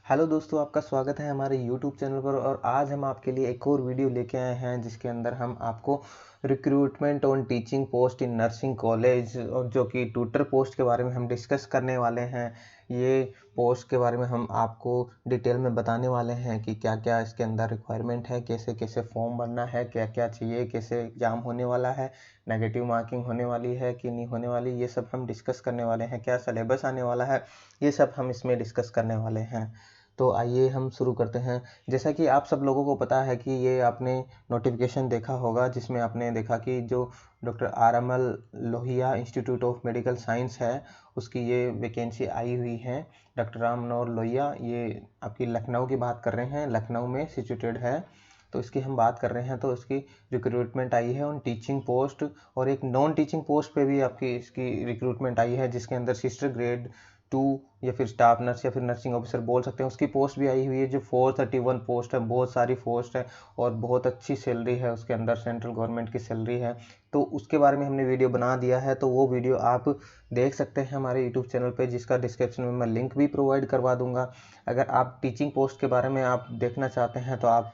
Hello दोस्तों, आपका स्वागत है हमारे यूट्यूब चैनल पर। और आज हम आपके लिए एक और वीडियो लेके आए हैं जिसके अंदर हम आपको recruitment on teaching post in nursing college और जो कि ट्यूटर पोस्ट के बारे में हम डिस्कस करने वाले हैं। ये पोस्ट के बारे में हम आपको डिटेल में बताने वाले हैं कि क्या क्या इसके अंदर रिक्वायरमेंट है, कैसे कैसे फॉर्म भरना है, क्या क्या चाहिए, कैसे एग्ज़ाम होने वाला है, नेगेटिव मार्किंग होने वाली है कि नहीं होने वाली, ये सब हम डिस्कस करने वाले हैं। क्या सिलेबस आने वाला है, ये सब हम इसमें डिस्कस करने वाले हैं। तो आइए हम शुरू करते हैं। जैसा कि आप सब लोगों को पता है कि ये आपने नोटिफिकेशन देखा होगा जिसमें आपने देखा कि जो doctor RML Lohia institute of medical science है उसकी ये वैकेंसी आई हुई है। डॉक्टर राम मनोहर लोहिया, ये आपकी लखनऊ की बात कर रहे हैं, लखनऊ में सिचुएटेड है। तो इसकी हम बात कर रहे हैं। तो इसकी रिक्रूटमेंट आई है ऑन टीचिंग पोस्ट और एक नॉन टीचिंग पोस्ट पे भी आपकी इसकी रिक्रूटमेंट आई है जिसके अंदर सिस्टर ग्रेड 2 या फिर स्टाफ नर्स या फिर नर्सिंग ऑफिसर बोल सकते हैं, उसकी पोस्ट भी आई हुई है जो 431 पोस्ट है। बहुत सारी पोस्ट है और बहुत अच्छी सैलरी है उसके अंदर, सेंट्रल गवर्नमेंट की सैलरी है। तो उसके बारे में हमने वीडियो बना दिया है, तो वो वीडियो आप देख सकते हैं हमारे यूट्यूब चैनल पे, जिसका डिस्क्रिप्शन में मैं लिंक भी प्रोवाइड करवा दूंगा। अगर आप टीचिंग पोस्ट के बारे में आप देखना चाहते हैं तो आप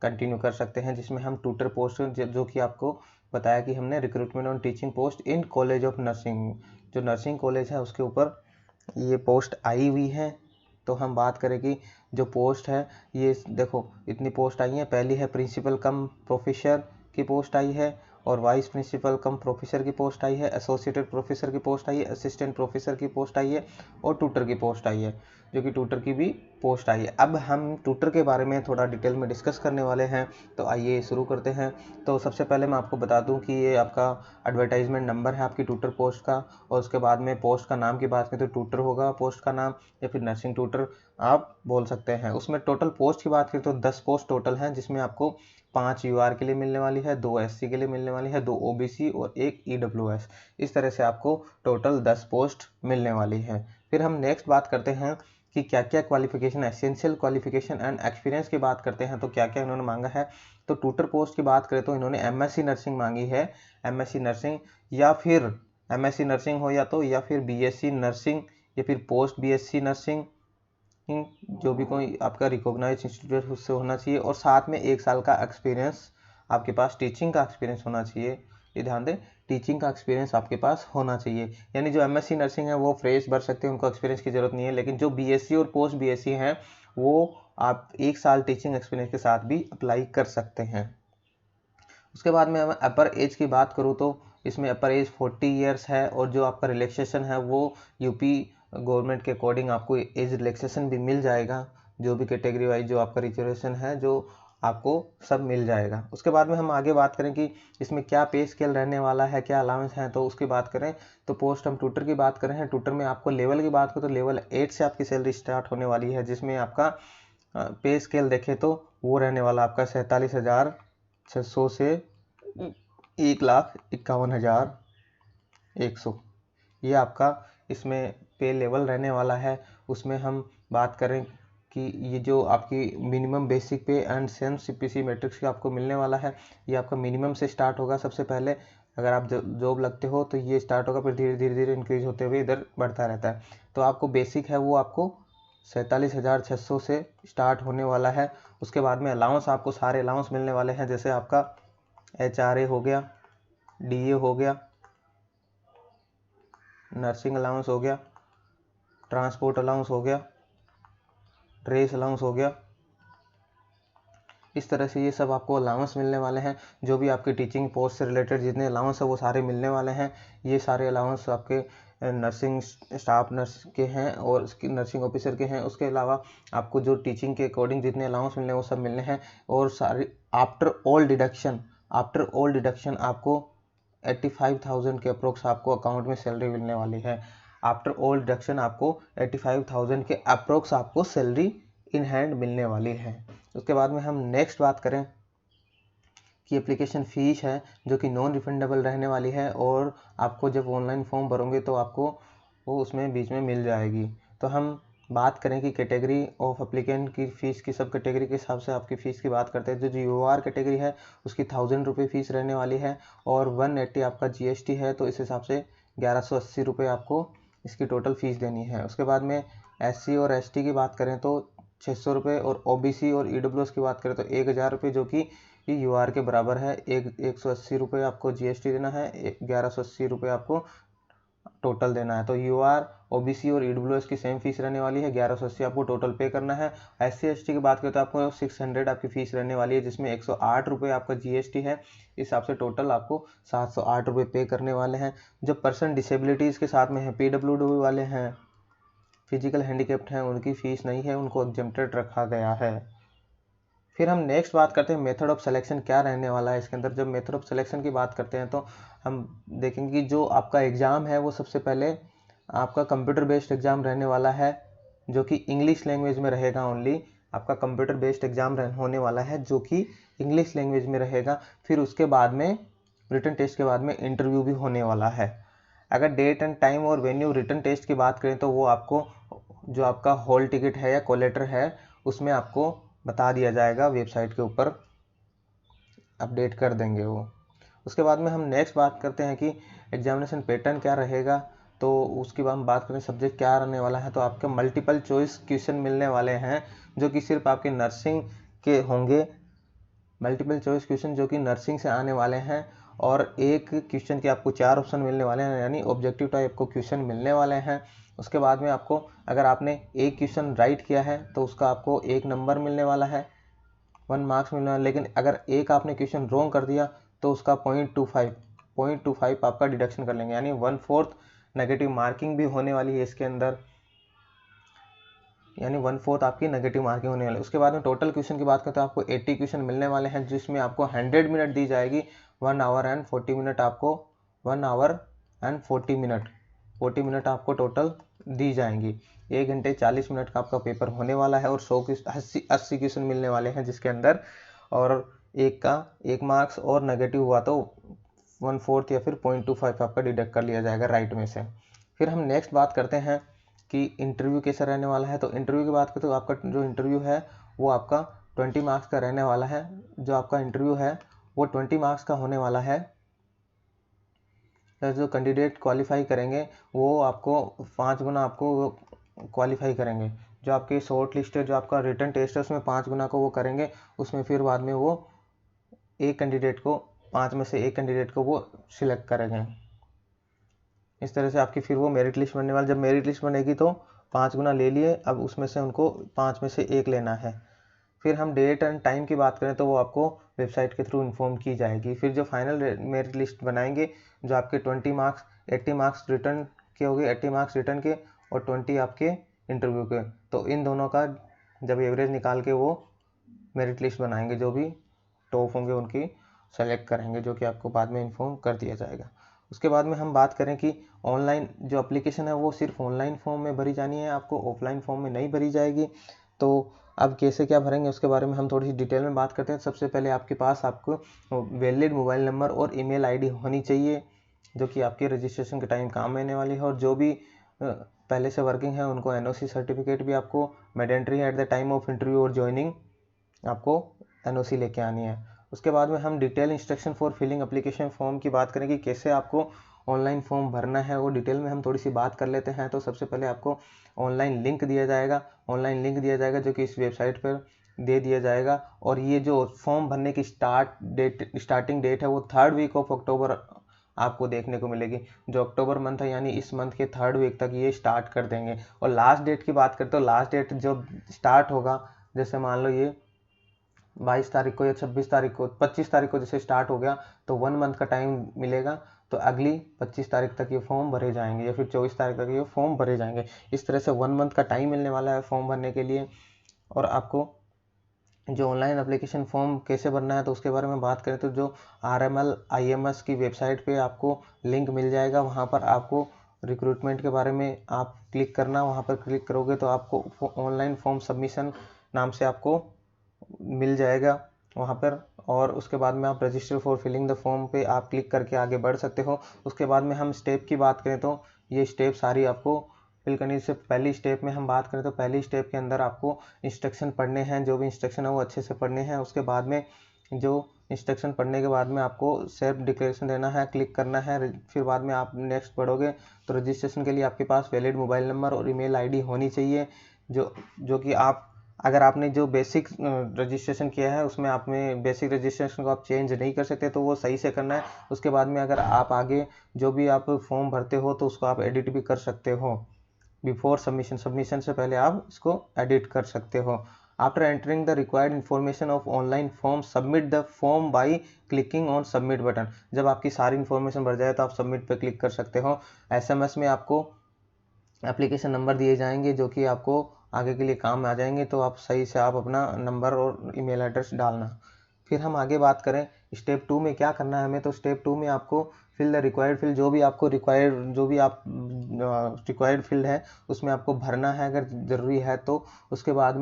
कंटिन्यू कर सकते हैं, जिसमें हम ट्यूटर पोस्ट जो कि आपको बताया कि हमने recruitment on teaching post in college of nursing, जो नर्सिंग कॉलेज है उसके ऊपर ये पोस्ट आई हुई है। तो हम बात करें कि जो पोस्ट है, ये देखो इतनी पोस्ट आई है। पहली है प्रिंसिपल कम प्रोफेसर की पोस्ट आई है और वाइस प्रिंसिपल कम प्रोफेसर की पोस्ट आई है, एसोसिएटेड प्रोफेसर की पोस्ट आई है, असिस्टेंट प्रोफेसर की पोस्ट आई है और ट्यूटर की पोस्ट आई है, जो कि ट्यूटर की भी पोस्ट आई है। अब हम ट्यूटर के बारे में थोड़ा डिटेल में डिस्कस करने वाले हैं। तो आइए शुरू करते हैं। तो सबसे पहले मैं आपको बता दूं कि ये आपका एडवर्टाइजमेंट नंबर है आपकी ट्यूटर पोस्ट का, और उसके बाद में पोस्ट का नाम की बात करें तो ट्यूटर होगा पोस्ट का नाम, या फिर नर्सिंग ट्यूटर आप बोल सकते हैं। उसमें टोटल पोस्ट की बात करें तो 10 पोस्ट टोटल हैं, जिसमें आपको 5 UR के लिए मिलने वाली है, 2 SC के लिए मिलने वाली है, 2 OBC और 1 EWS। इस तरह से आपको टोटल 10 पोस्ट मिलने वाली है। फिर हम नेक्स्ट बात करते हैं कि क्या क्या qualification, essential qualification and experience की बात करते हैं तो क्या क्या इन्होंने मांगा है। तो ट्यूटर पोस्ट की बात करें तो इन्होंने MSc नर्सिंग मांगी है, MSc नर्सिंग या फिर MSc नर्सिंग हो या फिर BSc नर्सिंग या फिर पोस्ट BSc नर्सिंग, जो भी कोई आपका रिकॉग्नाइज इंस्टीट्यूट उससे होना चाहिए। और साथ में 1 साल का एक्सपीरियंस आपके पास, टीचिंग का एक्सपीरियंस होना चाहिए। ये ध्यान दें, टीचिंग का एक्सपीरियंस आपके पास होना चाहिए। यानी जो MSc नर्सिंग है वो फ्रेश भर सकते हैं, उनको एक्सपीरियंस की जरूरत नहीं है। लेकिन जो BSc और पोस्ट BSc हैं वो आप 1 साल टीचिंग एक्सपीरियंस के साथ भी अप्लाई कर सकते हैं। उसके बाद में मैं अपर एज की बात करूँ तो इसमें अपर एज 40 ईयर्स है, और जो आपका रिलैक्सेशन है वो यूपी गवर्नमेंट के अकॉर्डिंग आपको एज रिलैक्सेशन भी मिल जाएगा। जो भी कैटेगरी वाइज जो आपका रिजर्वेशन है जो आपको सब मिल जाएगा। उसके बाद में हम आगे बात करें कि इसमें क्या पे स्केल रहने वाला है, क्या अलाउंस है, तो उसकी बात करें तो पोस्ट हम ट्यूटर की बात करें हैं। ट्यूटर में आपको लेवल की बात करें तो लेवल 8 से आपकी सैलरी स्टार्ट होने वाली है, जिसमें आपका पे स्केल देखें तो वो रहने वाला आपका 47,600 से 1,51,100, ये आपका इसमें पे लेवल रहने वाला है। उसमें हम बात करें कि ये जो आपकी मिनिमम बेसिक पे एंड सेम CPC मैट्रिक्स का आपको मिलने वाला है, ये आपका मिनिमम से स्टार्ट होगा। सबसे पहले अगर आप जॉब लगते हो तो ये स्टार्ट होगा, फिर धीरे धीरे धीरे इंक्रीज होते हुए इधर बढ़ता रहता है। तो आपको बेसिक है वो आपको 47,600 से स्टार्ट होने वाला है। उसके बाद में अलाउंस, आपको सारे अलाउंस मिलने वाले हैं, जैसे आपका HRA हो गया, DA हो गया, नर्सिंग अलाउंस हो गया, ट्रांसपोर्ट अलाउंस हो गया, ड्रेस अलाउंस हो गया। इस तरह से ये सब आपको अलाउंस मिलने वाले हैं। जो भी आपके टीचिंग पोस्ट से रिलेटेड जितने अलाउंस है वो सारे मिलने वाले हैं। ये सारे अलाउंस आपके नर्सिंग स्टाफ नर्स के हैं और नर्सिंग ऑफिसर के हैं। उसके अलावा आपको जो टीचिंग के अकॉर्डिंग जितने अलाउंस मिलने हैं वो सब मिलने हैं। और सारे आफ्टर ऑल डिडक्शन आपको 85,000 के अप्रोक्स आपको अकाउंट में सैलरी मिलने वाली है। आफ्टर ऑल डिडक्शन आपको 85,000 के अप्रोक्स आपको सैलरी इन हैंड मिलने वाली है। उसके बाद में हम नेक्स्ट बात करें कि एप्लीकेशन फ़ीस है जो कि नॉन रिफंडेबल रहने वाली है, और आपको जब ऑनलाइन फॉर्म भरोगे तो आपको वो उसमें बीच में मिल जाएगी। तो हम बात करें कि कैटेगरी ऑफ एप्लीकेंट की फ़ीस की, सब कैटेगरी के हिसाब से आपकी फ़ीस की बात करते हैं। जो UR कैटेगरी है उसकी 1000 रुपये फ़ीस रहने वाली है, और 180 आपका GST है, तो इस हिसाब से 1180 रुपये आपको इसकी टोटल फ़ीस देनी है। उसके बाद में SC और ST की बात करें तो 600 रुपये, और ओबीसी और ईडब्ल्यूएस की बात करें तो 1000 रुपये, जो कि यूआर के बराबर है। 180 रुपये आपको जीएसटी देना है, 1180 रुपये आपको टोटल देना है। तो यूआर, ओबीसी और ईडब्ल्यूएस की सेम फीस रहने वाली है, 1180 आपको टोटल पे करना है। एससी एसटी की बात करें तो आपको 600 आपकी फीस रहने वाली है, जिसमें 108 रुपये आपका जीएसटी है। इस हिसाब से टोटल आपको 708 रुपये पे करने वाले हैं। जो पर्सन डिसेबिलिटीज़ के साथ में है, पीडब्ल्यूडी वाले हैं, फिजिकल हैंडीकैप्ड हैं, उनकी फीस नहीं है, उनको एग्जेम्प्टेड रखा गया है। फिर हम नेक्स्ट बात करते हैं मेथड ऑफ सिलेक्शन क्या रहने वाला है इसके अंदर। जब मेथड ऑफ सिलेक्शन की बात करते हैं तो हम देखेंगे कि जो आपका एग्ज़ाम है वो सबसे पहले आपका कंप्यूटर बेस्ड एग्ज़ाम रहने वाला है, जो कि इंग्लिश लैंग्वेज में रहेगा। ओनली आपका कंप्यूटर बेस्ड एग्ज़ाम होने वाला है, जो कि इंग्लिश लैंग्वेज में रहेगा। फिर उसके बाद में रिटन टेस्ट के बाद में इंटरव्यू भी होने वाला है। अगर डेट एंड टाइम और वेन्यू रिटन टेस्ट की बात करें तो वो आपको जो आपका हॉल टिकट है या कॉलेटर है उसमें आपको बता दिया जाएगा, वेबसाइट के ऊपर अपडेट कर देंगे वो। उसके बाद में हम नेक्स्ट बात करते हैं कि एग्जामिनेशन पैटर्न क्या रहेगा। तो उसके बाद हम बात करें सब्जेक्ट क्या रहने वाला है। तो आपके मल्टीपल चॉइस क्वेश्चन मिलने वाले हैं, जो कि सिर्फ आपके नर्सिंग के होंगे। मल्टीपल चॉइस क्वेश्चन जो कि नर्सिंग से आने वाले हैं, और एक क्वेश्चन के आपको 4 ऑप्शन मिलने वाले हैं, यानी ऑब्जेक्टिव टाइप को क्वेश्चन मिलने वाले हैं। उसके बाद में आपको अगर आपने एक क्वेश्चन राइट किया है तो उसका आपको 1 नंबर मिलने वाला है, 1 मार्क्स मिलने वाला है। लेकिन अगर एक आपने क्वेश्चन रॉन्ग कर दिया तो उसका 0.25 आपका डिडक्शन कर लेंगे, यानी 1/4 नेगेटिव मार्किंग भी होने वाली है इसके अंदर, यानी 1/4 आपकी नेगेटिव मार्किंग होने वाली है। उसके बाद में टोटल क्वेश्चन की बात करें तो आपको 80 क्वेश्चन मिलने वाले हैं, जिसमें आपको 100 मिनट दी जाएगी। 1 आवर एंड 40 मिनट आपको 1 आवर एंड 40 मिनट आपको टोटल दी जाएंगी। 1 घंटे 40 मिनट का आपका पेपर होने वाला है, और 80 क्वेश्चन मिलने वाले हैं जिसके अंदर, और एक का 1 मार्क्स और नेगेटिव हुआ तो 1/4 या फिर 0.25 आपका डिडक्ट कर लिया जाएगा राइट में से। फिर हम नेक्स्ट बात करते हैं कि इंटरव्यू कैसा रहने वाला है। तो इंटरव्यू की बात करें तो आपका जो इंटरव्यू है वो आपका 20 मार्क्स का रहने वाला है। जो आपका इंटरव्यू है वो 20 मार्क्स का होने वाला है। जो कैंडिडेट क्वालिफाई करेंगे वो आपको 5 गुना आपको क्वालिफाई करेंगे। जो आपके शॉर्ट लिस्ट है, जो आपका रिटन टेस्ट है, उसमें 5 गुना को वो करेंगे। उसमें फिर बाद में वो एक कैंडिडेट को 5 में से एक कैंडिडेट को वो सिलेक्ट करेंगे। इस तरह से आपकी फिर वो मेरिट लिस्ट बनने वाली। जब मेरिट लिस्ट बनेगी तो 5 गुना ले लिए, अब उसमें से उनको 5 में से 1 लेना है। फिर हम डेट एंड टाइम की बात करें तो वो आपको वेबसाइट के थ्रू इन्फॉर्म की जाएगी। फिर जो फाइनल मेरिट लिस्ट बनाएंगे, जो आपके 20 मार्क्स 80 मार्क्स रिटर्न के हो गए, 80 मार्क्स रिटर्न के और 20 आपके इंटरव्यू के, तो इन दोनों का जब एवरेज निकाल के वो मेरिट लिस्ट बनाएंगे, जो भी टॉप होंगे उनकी सेलेक्ट करेंगे, जो कि आपको बाद में इन्फॉर्म कर दिया जाएगा। उसके बाद में हम बात करें कि ऑनलाइन जो एप्लीकेशन है वो सिर्फ ऑनलाइन फॉर्म में भरी जानी है, आपको ऑफलाइन फॉर्म में नहीं भरी जाएगी। तो अब कैसे क्या भरेंगे उसके बारे में हम थोड़ी सी डिटेल में बात करते हैं। सबसे पहले आपके पास आपको वैलिड मोबाइल नंबर और ईमेल आईडी होनी चाहिए, जो कि आपके रजिस्ट्रेशन के टाइम काम आने वाली है। और जो भी पहले से वर्किंग है उनको एनओसी सर्टिफिकेट भी आपको मैंडेटरी है at the time of interview और ज्वाइनिंग, आपको एनओसी लेके आनी है। उसके बाद में हम detail instruction for filling application form की बात करें कि कैसे आपको ऑनलाइन फॉर्म भरना है, वो डिटेल में हम थोड़ी सी बात कर लेते हैं। तो सबसे पहले आपको ऑनलाइन लिंक दिया जाएगा, जो कि इस वेबसाइट पर दे दिया जाएगा। और ये जो फॉर्म भरने की स्टार्टिंग डेट है वो 3rd वीक ऑफ अक्टूबर आपको देखने को मिलेगी। जो अक्टूबर मंथ है यानी इस मंथ के 3rd वीक तक ये स्टार्ट कर देंगे। और लास्ट डेट की बात करते हो, लास्ट डेट जब स्टार्ट होगा, जैसे मान लो ये 22 तारीख को या 26 तारीख को, 25 तारीख को जैसे स्टार्ट हो गया तो 1 मंथ का टाइम मिलेगा। तो अगली 25 तारीख तक ये फॉर्म भरे जाएंगे, या फिर 24 तारीख तक ये फॉर्म भरे जाएंगे। इस तरह से 1 मंथ का टाइम मिलने वाला है फॉर्म भरने के लिए। और आपको जो ऑनलाइन एप्लीकेशन फॉर्म कैसे भरना है तो उसके बारे में बात करें तो जो RML IMS की वेबसाइट पे आपको लिंक मिल जाएगा। वहाँ पर आपको रिक्रूटमेंट के बारे में आप क्लिक करना, वहाँ पर क्लिक करोगे तो आपको ऑनलाइन फॉर्म सबमिशन नाम से आपको मिल जाएगा वहाँ पर। और उसके बाद में आप register for filling the form पे आप क्लिक करके आगे बढ़ सकते हो। उसके बाद में हम स्टेप की बात करें तो ये स्टेप सारी आपको फिल करनी। से पहली स्टेप में हम बात करें तो पहली स्टेप के अंदर आपको इंस्ट्रक्शन पढ़ने हैं, जो भी इंस्ट्रक्शन है वो अच्छे से पढ़ने हैं। उसके बाद में जो इंस्ट्रक्शन पढ़ने के बाद में आपको सेल्फ डिक्लेरेशन देना है, क्लिक करना है। फिर बाद में आप नेक्स्ट पढ़ोगे तो रजिस्ट्रेशन के लिए आपके पास वैलिड मोबाइल नंबर और ईमेल आईडी होनी चाहिए, जो कि आप अगर आपने जो बेसिक रजिस्ट्रेशन किया है उसमें आपने बेसिक रजिस्ट्रेशन को आप चेंज नहीं कर सकते, तो वो सही से करना है। उसके बाद में अगर आप आगे जो भी आप फॉर्म भरते हो तो उसको आप एडिट भी कर सकते हो। बिफोर सबमिशन से पहले आप इसको एडिट कर सकते हो। After entering the required information of online form, submit the form by clicking on submit button. जब आपकी सारी इन्फॉर्मेशन भर जाए तो आप सबमिट पे क्लिक कर सकते हो। एसएमएस में आपको एप्लीकेशन नंबर दिए जाएंगे जो कि आपको आगे के लिए काम आ जाएंगे, तो आप सही से आप अपना नंबर और ईमेल एड्रेस डालना। फिर हम आगे बात करें स्टेप 2 में क्या करना है हमें, तो स्टेप 2 में आपको फिल द रिक्वायर्ड फील्ड, जो भी आपको रिक्वायर्ड फील्ड है उसमें आपको भरना है अगर ज़रूरी है तो। उसके बाद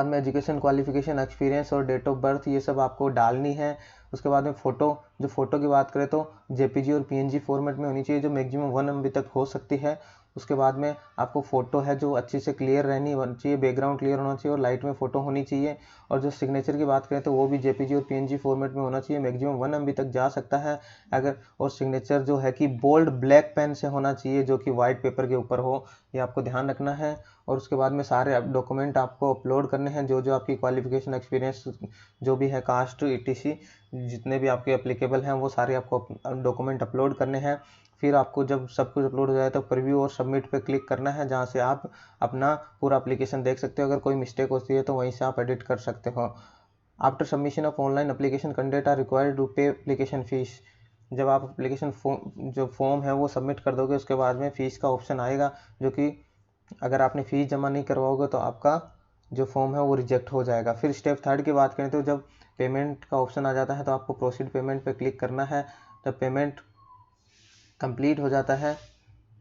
में एजुकेशन क्वालिफिकेशन, एक्सपीरियंस और डेट ऑफ बर्थ ये सब आपको डालनी है। उसके बाद में फ़ोटो की बात करें तो जेपीजी और पीएनजी फॉर्मेट में होनी चाहिए, जो मैक्सिमम 1 MB तक हो सकती है। उसके बाद में आपको फ़ोटो है जो अच्छी से क्लियर रहनी चाहिए, बैकग्राउंड क्लियर होना चाहिए और लाइट में फ़ोटो होनी चाहिए। और जो सिग्नेचर की बात करें तो वो भी जेपीजी और पीएनजी फॉर्मेट में होना चाहिए, मैक्सिमम 1 MB तक जा सकता है अगर। और सिग्नेचर जो है कि बोल्ड ब्लैक पेन से होना चाहिए जो कि वाइट पेपर के ऊपर हो, ये आपको ध्यान रखना है। और उसके बाद में सारे डॉक्यूमेंट आपको अपलोड करने हैं, जो जो आपकी क्वालिफिकेशन, एक्सपीरियंस जो भी है, कास्ट ईटीसी जितने भी आपके एप्लीकेबल हैं वो सारे आपको डॉक्यूमेंट अपलोड करने हैं। फिर आपको जब सब कुछ अपलोड हो जाए तो प्रीव्यू और सबमिट पे क्लिक करना है, जहाँ से आप अपना पूरा एप्लीकेशन देख सकते हो। अगर कोई मिस्टेक होती है तो वहीं से आप एडिट कर सकते हो। After submission of online application candidate are required to pay application fees. जब आप एप्लीकेशन जो फॉर्म है वो सबमिट कर दोगे उसके बाद में फ़ीस का ऑप्शन आएगा, जो कि अगर आपने फ़ीस जमा नहीं करवाओगे तो आपका जो फॉर्म है वो रिजेक्ट हो जाएगा। फिर स्टेप 3 की बात करें तो जब पेमेंट का ऑप्शन आ जाता है तो आपको प्रोसीड पेमेंट पे क्लिक करना है। जब पेमेंट कंप्लीट हो जाता है,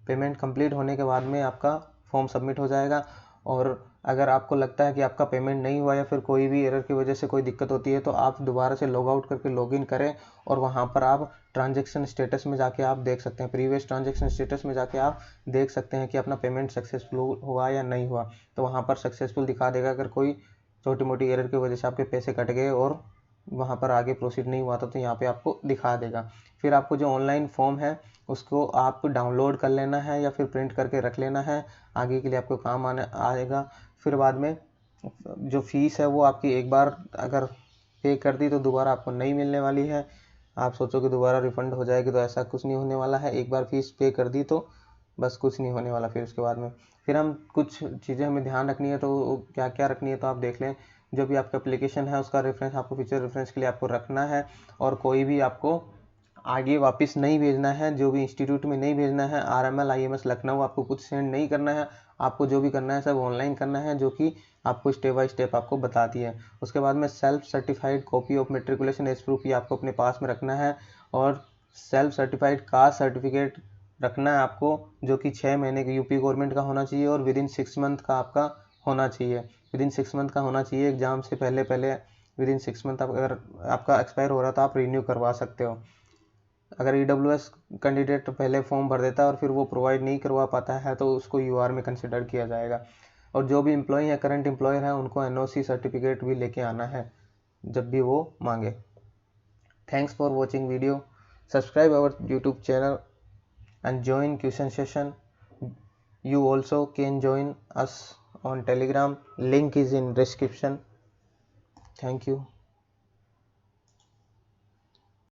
पेमेंट कंप्लीट होने के बाद में आपका फॉर्म सबमिट हो जाएगा। और अगर आपको लगता है कि आपका पेमेंट नहीं हुआ या फिर कोई भी एरर की वजह से कोई दिक्कत होती है तो आप दोबारा से लॉग आउट करके लॉगिन करें और वहाँ पर आप ट्रांजैक्शन स्टेटस में जाके आप देख सकते हैं, प्रीवियस ट्रांजैक्शन स्टेटस में जाके आप देख सकते हैं कि अपना पेमेंट सक्सेसफुल हुआ या नहीं हुआ। तो वहाँ पर सक्सेसफुल दिखा देगा। अगर कोई छोटी मोटी एरर की वजह से आपके पैसे कट गए और वहाँ पर आगे प्रोसीड नहीं हुआ था तो यहाँ पे आपको दिखा देगा। फिर आपको जो ऑनलाइन फॉर्म है उसको आप डाउनलोड कर लेना है या फिर प्रिंट करके रख लेना है, आगे के लिए आपको काम आएगा। फिर बाद में जो फीस है वो आपकी एक बार अगर पे कर दी तो दोबारा आपको नहीं मिलने वाली है। आप सोचो कि दोबारा रिफंड हो जाएगी, तो ऐसा कुछ नहीं होने वाला है। एक बार फीस पे कर दी तो बस कुछ नहीं होने वाला। फिर उसके बाद में फिर हम कुछ चीज़ें हमें ध्यान रखनी है, तो क्या क्या रखनी है तो आप देख लें। जो भी आपका एप्लीकेशन है उसका रेफरेंस आपको फ्यूचर रेफरेंस के लिए आपको रखना है, और कोई भी आपको आगे वापस नहीं भेजना है, जो भी इंस्टीट्यूट में नहीं भेजना है। आरएमएल आईएमएस लखनऊ आपको कुछ सेंड नहीं करना है। आपको जो भी करना है सब ऑनलाइन करना है, जो कि आपको स्टेप बाय स्टेप आपको बताती है। उसके बाद में self certified copy of matriculation age proof ये आपको अपने पास में रखना है। और सेल्फ सर्टिफाइड कास्ट सर्टिफिकेट रखना है आपको, जो कि 6 महीने के यूपी गवर्नमेंट का होना चाहिए और विदिन 6 मंथ का आपका होना चाहिए। विदिन 6 मंथ का होना चाहिए, एग्जाम से पहले पहले विदिन 6 मंथ अगर आपका एक्सपायर हो रहा तो आप रिन्यू करवा सकते हो। अगर ईडब्ल्यूएस कैंडिडेट पहले फॉर्म भर देता है और फिर वो प्रोवाइड नहीं करवा पाता है तो उसको यूआर में कंसिडर किया जाएगा। और जो भी एम्प्लॉय या करंट एम्प्लॉयर है उनको एनओसी सर्टिफिकेट भी लेके आना है जब भी वो मांगे। Thanks for watching video, subscribe our YouTube channel and join question session. You also can join us on Telegram, link is in description. Thank you.